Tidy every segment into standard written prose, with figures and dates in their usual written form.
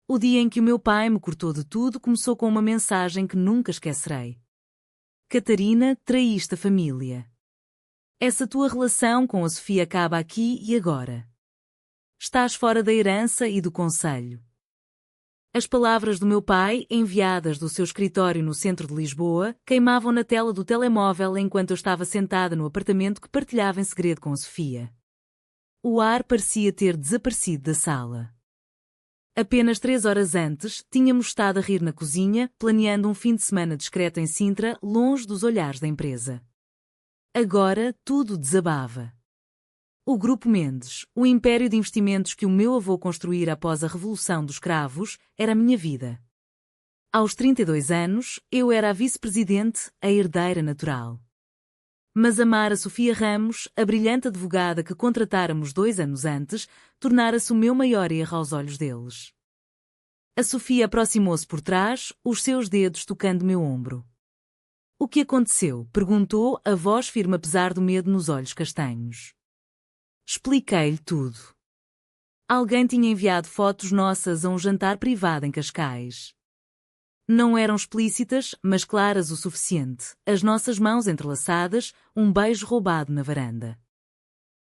O dia em que o meu pai me cortou de tudo começou com uma mensagem que nunca esquecerei. Catarina, traíste a família. Essa tua relação com a Sofia acaba aqui e agora. Estás fora da herança e do conselho. As palavras do meu pai, enviadas do seu escritório no centro de Lisboa, queimavam na tela do telemóvel enquanto eu estava sentada no apartamento que partilhava em segredo com a Sofia. O ar parecia ter desaparecido da sala. Apenas 3 horas antes, tínhamos estado a rir na cozinha, planeando um fim de semana discreto em Sintra, longe dos olhares da empresa. Agora, tudo desabava. O Grupo Mendes, o império de investimentos que o meu avô construíra após a Revolução dos Cravos, era a minha vida. Aos 32 anos, eu era a vice-presidente, a herdeira natural. Mas amar a Sofia Ramos, a brilhante advogada que contratáramos 2 anos antes, tornara-se o meu maior erro aos olhos deles. A Sofia aproximou-se por trás, os seus dedos tocando meu ombro. O que aconteceu? Perguntou, a voz firme apesar do medo nos olhos castanhos. Expliquei-lhe tudo. Alguém tinha enviado fotos nossas a um jantar privado em Cascais. Não eram explícitas, mas claras o suficiente, as nossas mãos entrelaçadas, um beijo roubado na varanda.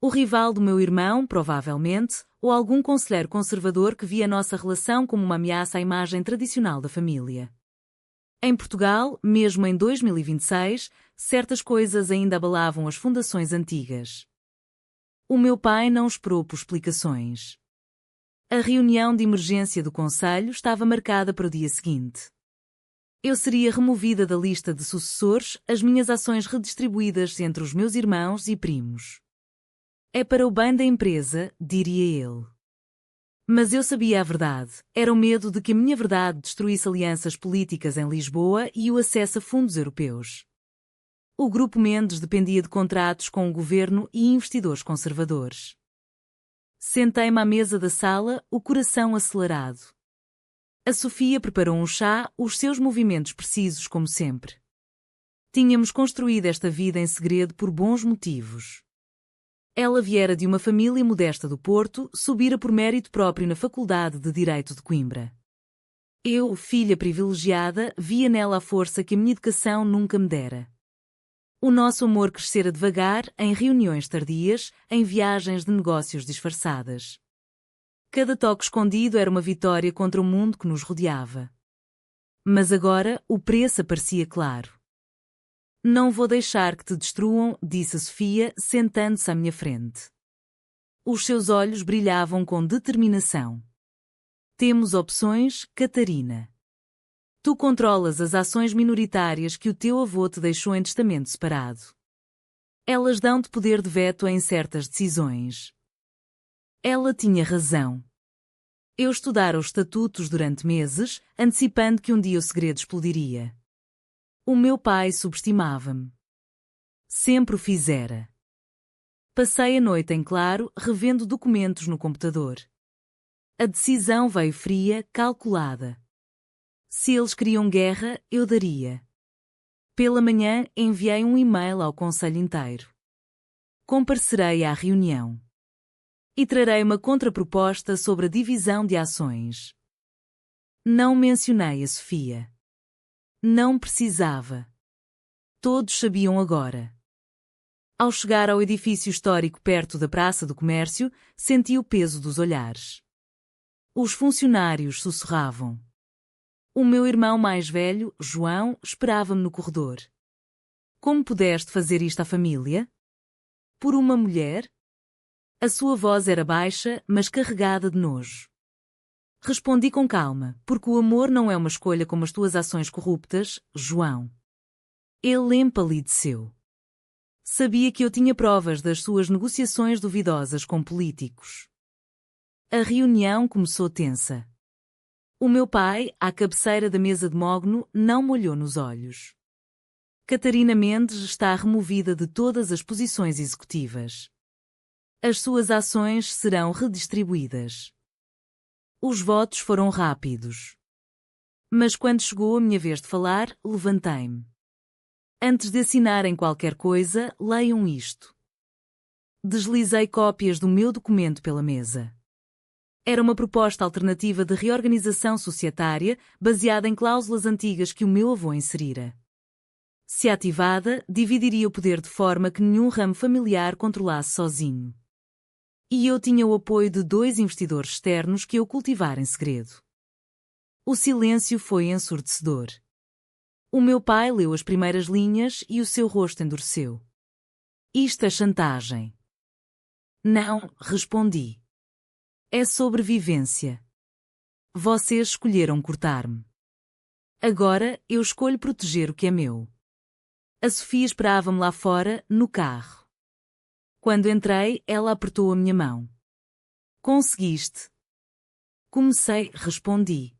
O rival do meu irmão, provavelmente, ou algum conselheiro conservador que via nossa relação como uma ameaça à imagem tradicional da família. Em Portugal, mesmo em 2026, certas coisas ainda abalavam as fundações antigas. O meu pai não esperou por explicações. A reunião de emergência do conselho estava marcada para o dia seguinte. Eu seria removida da lista de sucessores, as minhas ações redistribuídas entre os meus irmãos e primos. É para o bem da empresa, diria ele. Mas eu sabia a verdade, era o medo de que a minha verdade destruísse alianças políticas em Lisboa e o acesso a fundos europeus. O Grupo Mendes dependia de contratos com o governo e investidores conservadores. Sentei-me à mesa da sala, o coração acelerado. A Sofia preparou um chá, os seus movimentos precisos como sempre. Tínhamos construído esta vida em segredo por bons motivos. Ela viera de uma família modesta do Porto, subira por mérito próprio na Faculdade de Direito de Coimbra. Eu, filha privilegiada, via nela a força que a minha educação nunca me dera. O nosso amor crescera devagar, em reuniões tardias, em viagens de negócios disfarçadas. Cada toque escondido era uma vitória contra o mundo que nos rodeava. Mas agora, o preço aparecia claro. Não vou deixar que te destruam, disse a Sofia, sentando-se à minha frente. Os seus olhos brilhavam com determinação. Temos opções, Catarina. Tu controlas as ações minoritárias que o teu avô te deixou em testamento separado. Elas dão-te poder de veto em certas decisões. Ela tinha razão. Eu estudara os estatutos durante meses, antecipando que um dia o segredo explodiria. O meu pai subestimava-me. Sempre o fizera. Passei a noite em claro, revendo documentos no computador. A decisão veio fria, calculada. Se eles queriam guerra, eu daria. Pela manhã, enviei um e-mail ao conselho inteiro. Comparecerei à reunião. E trarei uma contraproposta sobre a divisão de ações. Não mencionei a Sofia. Não precisava. Todos sabiam agora. Ao chegar ao edifício histórico perto da Praça do Comércio, senti o peso dos olhares. Os funcionários sussurravam. O meu irmão mais velho, João, esperava-me no corredor. Como pudeste fazer isto à família? Por uma mulher? A sua voz era baixa, mas carregada de nojo. Respondi com calma, porque o amor não é uma escolha como as tuas ações corruptas, João. Ele empalideceu. Sabia que eu tinha provas das suas negociações duvidosas com políticos. A reunião começou tensa. O meu pai, à cabeceira da mesa de mogno, não me olhou nos olhos. Catarina Mendes está removida de todas as posições executivas. As suas ações serão redistribuídas. Os votos foram rápidos. Mas quando chegou a minha vez de falar, levantei-me. Antes de assinarem qualquer coisa, leiam isto. Deslizei cópias do meu documento pela mesa. Era uma proposta alternativa de reorganização societária baseada em cláusulas antigas que o meu avô inserira. Se ativada, dividiria o poder de forma que nenhum ramo familiar controlasse sozinho. E eu tinha o apoio de 2 investidores externos que eu cultivara em segredo. O silêncio foi ensurdecedor. O meu pai leu as primeiras linhas e o seu rosto endureceu. Isto é chantagem. Não, respondi. É sobrevivência. Vocês escolheram cortar-me. Agora eu escolho proteger o que é meu. A Sofia esperava-me lá fora, no carro. Quando entrei, ela apertou a minha mão. Conseguiste. Comecei, respondi.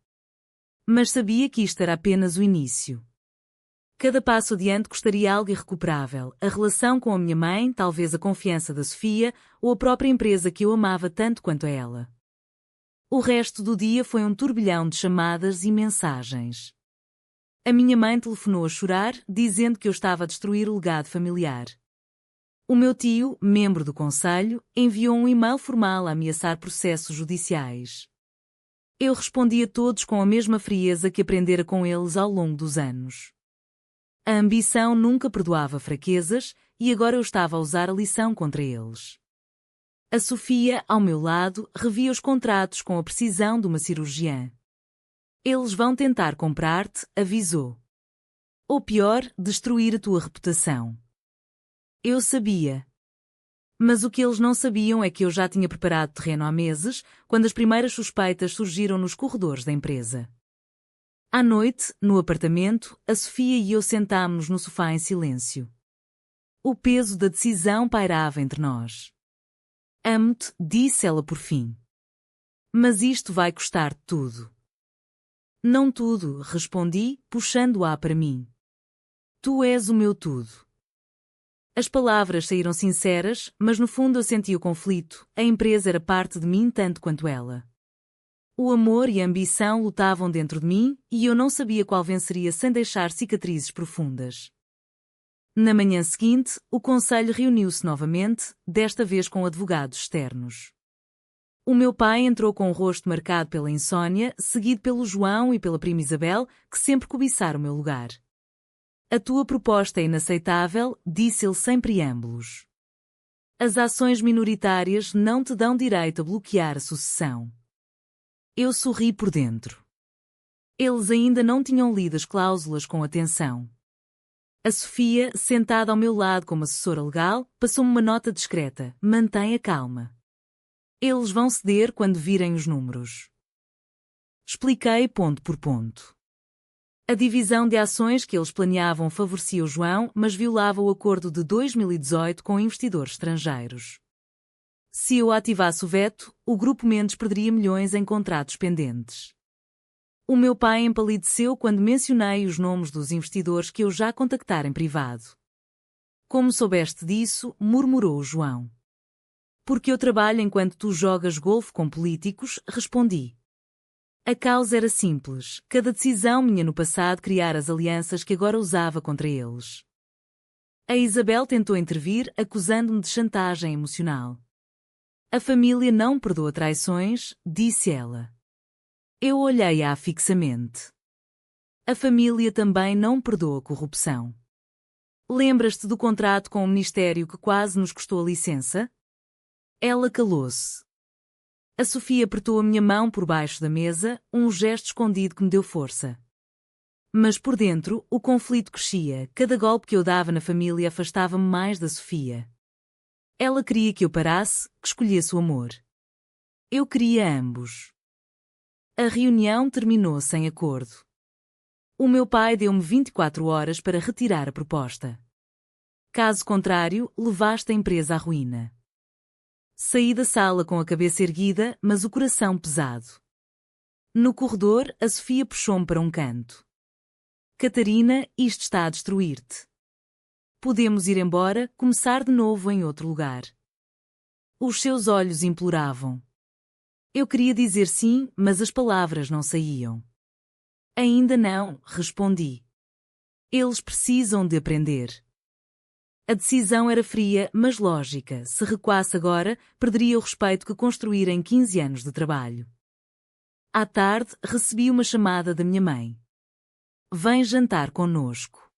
Mas sabia que isto era apenas o início. Cada passo adiante custaria algo irrecuperável, a relação com a minha mãe, talvez a confiança da Sofia, ou a própria empresa que eu amava tanto quanto a ela. O resto do dia foi um turbilhão de chamadas e mensagens. A minha mãe telefonou a chorar, dizendo que eu estava a destruir o legado familiar. O meu tio, membro do conselho, enviou um e-mail formal a ameaçar processos judiciais. Eu respondi a todos com a mesma frieza que aprendera com eles ao longo dos anos. A ambição nunca perdoava fraquezas e agora eu estava a usar a lição contra eles. A Sofia, ao meu lado, revia os contratos com a precisão de uma cirurgiã. Eles vão tentar comprar-te, avisou. Ou pior, destruir a tua reputação. Eu sabia. Mas o que eles não sabiam é que eu já tinha preparado terreno há meses, quando as primeiras suspeitas surgiram nos corredores da empresa. À noite, no apartamento, a Sofia e eu sentámos-nos no sofá em silêncio. O peso da decisão pairava entre nós. Amo-te, disse ela por fim. Mas isto vai custar tudo. Não tudo, respondi, puxando-a para mim. Tu és o meu tudo. As palavras saíram sinceras, mas no fundo eu senti o conflito, a empresa era parte de mim tanto quanto ela. O amor e a ambição lutavam dentro de mim e eu não sabia qual venceria sem deixar cicatrizes profundas. Na manhã seguinte, o conselho reuniu-se novamente, desta vez com advogados externos. O meu pai entrou com o rosto marcado pela insônia, seguido pelo João e pela prima Isabel, que sempre cobiçaram o meu lugar. A tua proposta é inaceitável, disse ele sem preâmbulos. As ações minoritárias não te dão direito a bloquear a sucessão. Eu sorri por dentro. Eles ainda não tinham lido as cláusulas com atenção. A Sofia, sentada ao meu lado como assessora legal, passou-me uma nota discreta: mantenha calma. Eles vão ceder quando virem os números. Expliquei ponto por ponto. A divisão de ações que eles planeavam favorecia o João, mas violava o acordo de 2018 com investidores estrangeiros. Se eu ativasse o veto, o Grupo Mendes perderia milhões em contratos pendentes. O meu pai empalideceu quando mencionei os nomes dos investidores que eu já contactara em privado. Como soubeste disso, murmurou o João. Porque eu trabalho enquanto tu jogas golfe com políticos, respondi. A causa era simples, cada decisão minha no passado criar as alianças que agora usava contra eles. A Isabel tentou intervir, acusando-me de chantagem emocional. A família não perdoa traições, disse ela. Eu olhei-a fixamente. A família também não perdoa corrupção. Lembras-te do contrato com o Ministério que quase nos custou a licença? Ela calou-se. A Sofia apertou a minha mão por baixo da mesa, um gesto escondido que me deu força. Mas por dentro, o conflito crescia, cada golpe que eu dava na família afastava-me mais da Sofia. Ela queria que eu parasse, que escolhesse o amor. Eu queria ambos. A reunião terminou sem acordo. O meu pai deu-me 24 horas para retirar a proposta. Caso contrário, levaste a empresa à ruína. Saí da sala com a cabeça erguida, mas o coração pesado. No corredor, a Sofia puxou-me para um canto. Catarina, isto está a destruir-te. Podemos ir embora, começar de novo em outro lugar. Os seus olhos imploravam. Eu queria dizer sim, mas as palavras não saíam. Ainda não, respondi. Eles precisam de aprender. A decisão era fria, mas lógica. Se recuasse agora, perderia o respeito que construíra em 15 anos de trabalho. À tarde, recebi uma chamada da minha mãe. Vem jantar conosco.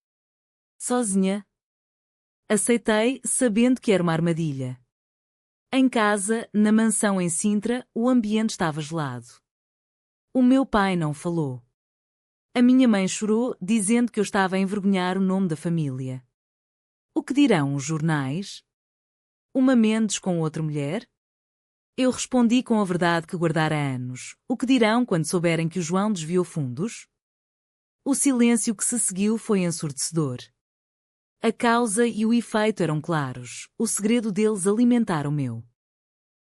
Sozinha? Aceitei, sabendo que era uma armadilha. Em casa, na mansão em Sintra, o ambiente estava gelado. O meu pai não falou. A minha mãe chorou, dizendo que eu estava a envergonhar o nome da família. O que dirão os jornais? Uma Mendes com outra mulher? Eu respondi com a verdade que guardara há anos. O que dirão quando souberem que o João desviou fundos? O silêncio que se seguiu foi ensurdecedor. A causa e o efeito eram claros. O segredo deles alimentara o meu.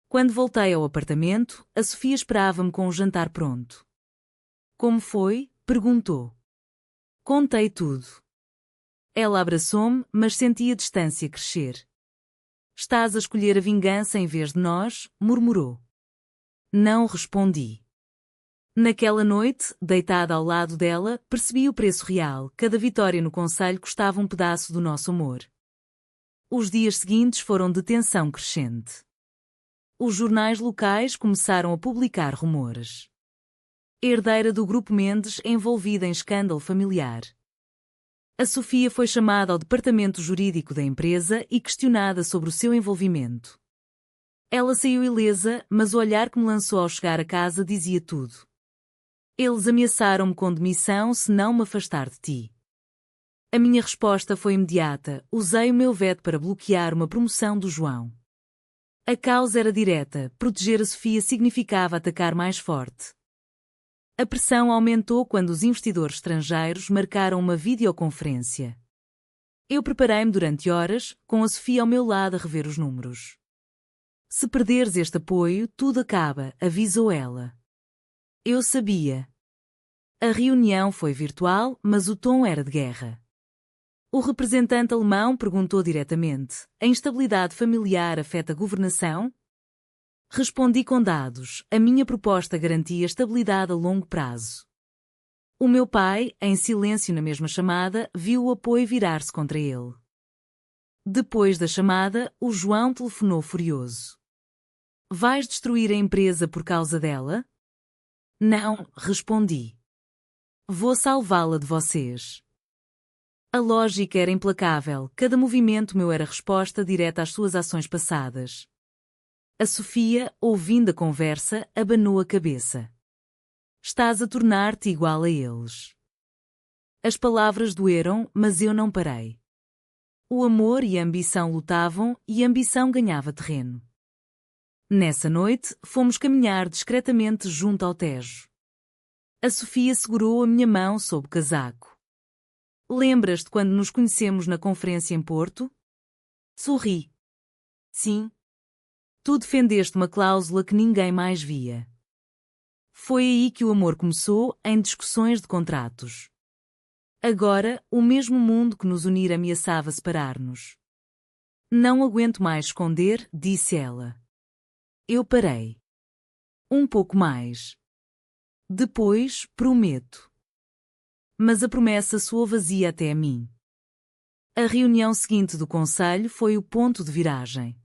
Quando voltei ao apartamento, a Sofia esperava-me com o jantar pronto. Como foi? Perguntou. Contei tudo. Ela abraçou-me, mas senti a distância crescer. Estás a escolher a vingança em vez de nós? Murmurou. Não respondi. Naquela noite, deitada ao lado dela, percebi o preço real. Cada vitória no conselho custava um pedaço do nosso amor. Os dias seguintes foram de tensão crescente. Os jornais locais começaram a publicar rumores. Herdeira do Grupo Mendes envolvida em escândalo familiar. A Sofia foi chamada ao departamento jurídico da empresa e questionada sobre o seu envolvimento. Ela saiu ilesa, mas o olhar que me lançou ao chegar a casa dizia tudo. Eles ameaçaram-me com demissão se não me afastar de ti. A minha resposta foi imediata. Usei o meu veto para bloquear uma promoção do João. A causa era direta. Proteger a Sofia significava atacar mais forte. A pressão aumentou quando os investidores estrangeiros marcaram uma videoconferência. Eu preparei-me durante horas, com a Sofia ao meu lado a rever os números. Se perderes este apoio, tudo acaba, avisou ela. Eu sabia. A reunião foi virtual, mas o tom era de guerra. O representante alemão perguntou diretamente: a instabilidade familiar afeta a governação? Respondi com dados. A minha proposta garantia estabilidade a longo prazo. O meu pai, em silêncio na mesma chamada, viu o apoio virar-se contra ele. Depois da chamada, o João telefonou furioso. Vais destruir a empresa por causa dela? Não, respondi. Vou salvá-la de vocês. A lógica era implacável, cada movimento meu era resposta direta às suas ações passadas. A Sofia, ouvindo a conversa, abanou a cabeça. Estás a tornar-te igual a eles. As palavras doeram, mas eu não parei. O amor e a ambição lutavam, e a ambição ganhava terreno. Nessa noite, fomos caminhar discretamente junto ao Tejo. A Sofia segurou a minha mão sob o casaco. Lembras-te quando nos conhecemos na conferência em Porto? Sorri. Sim. Tu defendeste uma cláusula que ninguém mais via. Foi aí que o amor começou, em discussões de contratos. Agora, o mesmo mundo que nos unira ameaçava separar-nos. Não aguento mais esconder, disse ela. Eu parei. Um pouco mais. Depois, prometo. Mas a promessa soou vazia até a mim. A reunião seguinte do conselho foi o ponto de viragem.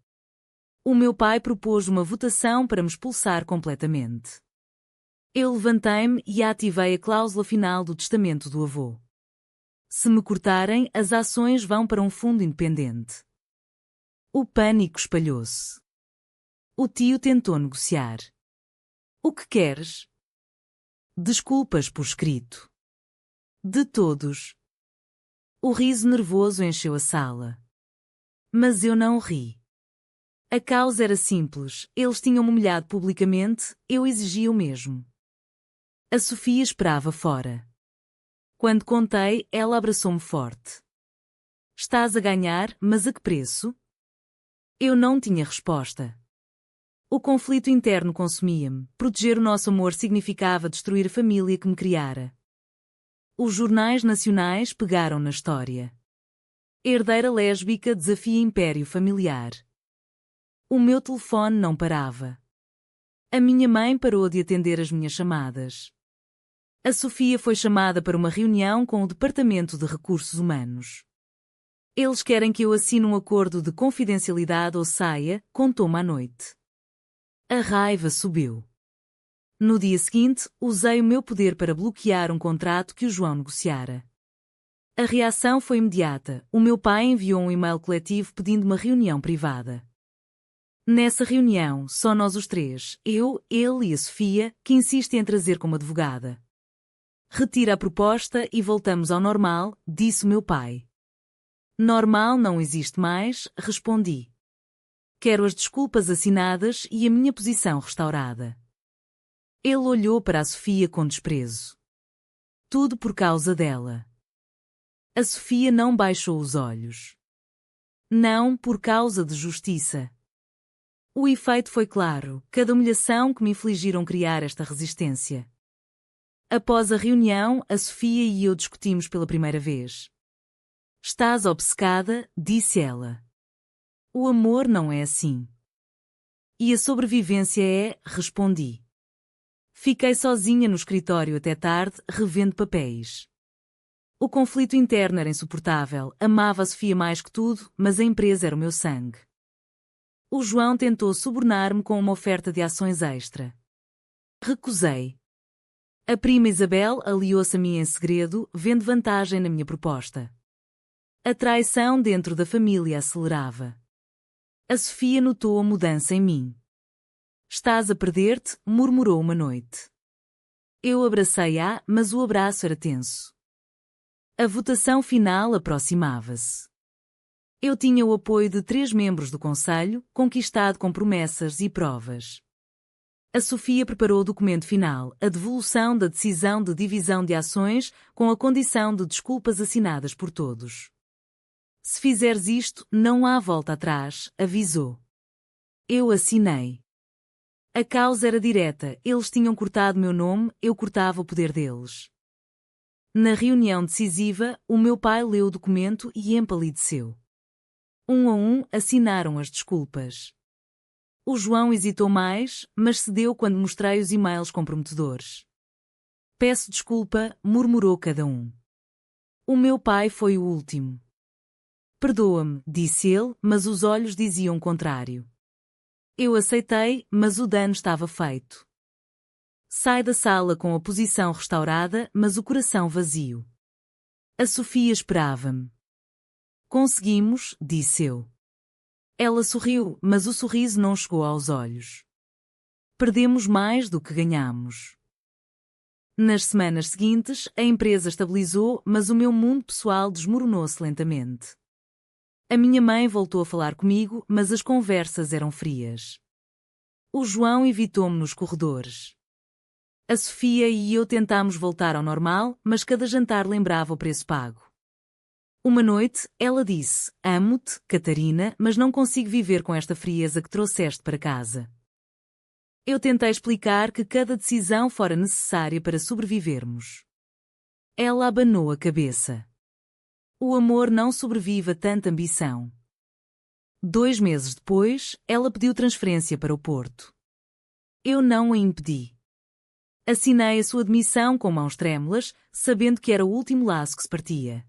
O meu pai propôs uma votação para me expulsar completamente. Eu levantei-me e ativei a cláusula final do testamento do avô. Se me cortarem, as ações vão para um fundo independente. O pânico espalhou-se. O tio tentou negociar. O que queres? Desculpas por escrito. De todos. O riso nervoso encheu a sala. Mas eu não ri. A causa era simples, eles tinham-me humilhado publicamente, eu exigia o mesmo. A Sofia esperava fora. Quando contei, ela abraçou-me forte. Estás a ganhar, mas a que preço? Eu não tinha resposta. O conflito interno consumia-me, proteger o nosso amor significava destruir a família que me criara. Os jornais nacionais pegaram na história. Herdeira lésbica desafia império familiar. O meu telefone não parava. A minha mãe parou de atender as minhas chamadas. A Sofia foi chamada para uma reunião com o Departamento de Recursos Humanos. Eles querem que eu assine um acordo de confidencialidade ou saia, contou-me à noite. A raiva subiu. No dia seguinte, usei o meu poder para bloquear um contrato que o João negociara. A reação foi imediata. O meu pai enviou um e-mail coletivo pedindo uma reunião privada. Nessa reunião, só nós os três, eu, ele e a Sofia, que insiste em trazer como advogada. Retira a proposta e voltamos ao normal, disse o meu pai. Normal não existe mais, respondi. Quero as desculpas assinadas e a minha posição restaurada. Ele olhou para a Sofia com desprezo. Tudo por causa dela. A Sofia não baixou os olhos. Não por causa de justiça. O efeito foi claro, cada humilhação que me infligiram criar esta resistência. Após a reunião, a Sofia e eu discutimos pela primeira vez. Estás obcecada, disse ela. O amor não é assim. E a sobrevivência é, respondi. Fiquei sozinha no escritório até tarde, revendo papéis. O conflito interno era insuportável, amava a Sofia mais que tudo, mas a empresa era o meu sangue. O João tentou subornar-me com uma oferta de ações extra. Recusei. A prima Isabel aliou-se a mim em segredo, vendo vantagem na minha proposta. A traição dentro da família acelerava. A Sofia notou a mudança em mim. Estás a perder-te, murmurou uma noite. Eu abracei-a, mas o abraço era tenso. A votação final aproximava-se. Eu tinha o apoio de 3 membros do Conselho, conquistado com promessas e provas. A Sofia preparou o documento final, a devolução da decisão de divisão de ações, com a condição de desculpas assinadas por todos. Se fizeres isto, não há volta atrás, avisou. Eu assinei. A causa era direta, eles tinham cortado meu nome, eu cortava o poder deles. Na reunião decisiva, o meu pai leu o documento e empalideceu. Um a um, assinaram as desculpas. O João hesitou mais, mas cedeu quando mostrei os e-mails comprometedores. Peço desculpa, murmurou cada um. O meu pai foi o último. Perdoa-me, disse ele, mas os olhos diziam o contrário. Eu aceitei, mas o dano estava feito. Sai da sala com a posição restaurada, mas o coração vazio. A Sofia esperava-me. Conseguimos, disse eu. Ela sorriu, mas o sorriso não chegou aos olhos. Perdemos mais do que ganhamos. Nas semanas seguintes, a empresa estabilizou, mas o meu mundo pessoal desmoronou-se lentamente. A minha mãe voltou a falar comigo, mas as conversas eram frias. O João evitou-me nos corredores. A Sofia e eu tentámos voltar ao normal, mas cada jantar lembrava o preço pago. Uma noite, ela disse, amo-te, Catarina, mas não consigo viver com esta frieza que trouxeste para casa. Eu tentei explicar que cada decisão fora necessária para sobrevivermos. Ela abanou a cabeça. O amor não sobrevive a tanta ambição. 2 meses depois, ela pediu transferência para o Porto. Eu não a impedi. Assinei a sua demissão com mãos trêmulas, sabendo que era o último laço que se partia.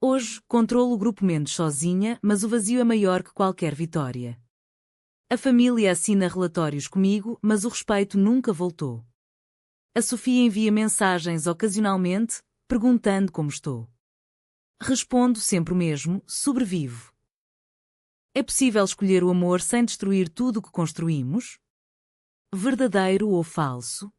Hoje, controlo o Grupo Mendes sozinha, mas o vazio é maior que qualquer vitória. A família assina relatórios comigo, mas o respeito nunca voltou. A Sofia envia mensagens ocasionalmente, perguntando como estou. Respondo sempre o mesmo, sobrevivo. É possível escolher o amor sem destruir tudo o que construímos? Verdadeiro ou falso?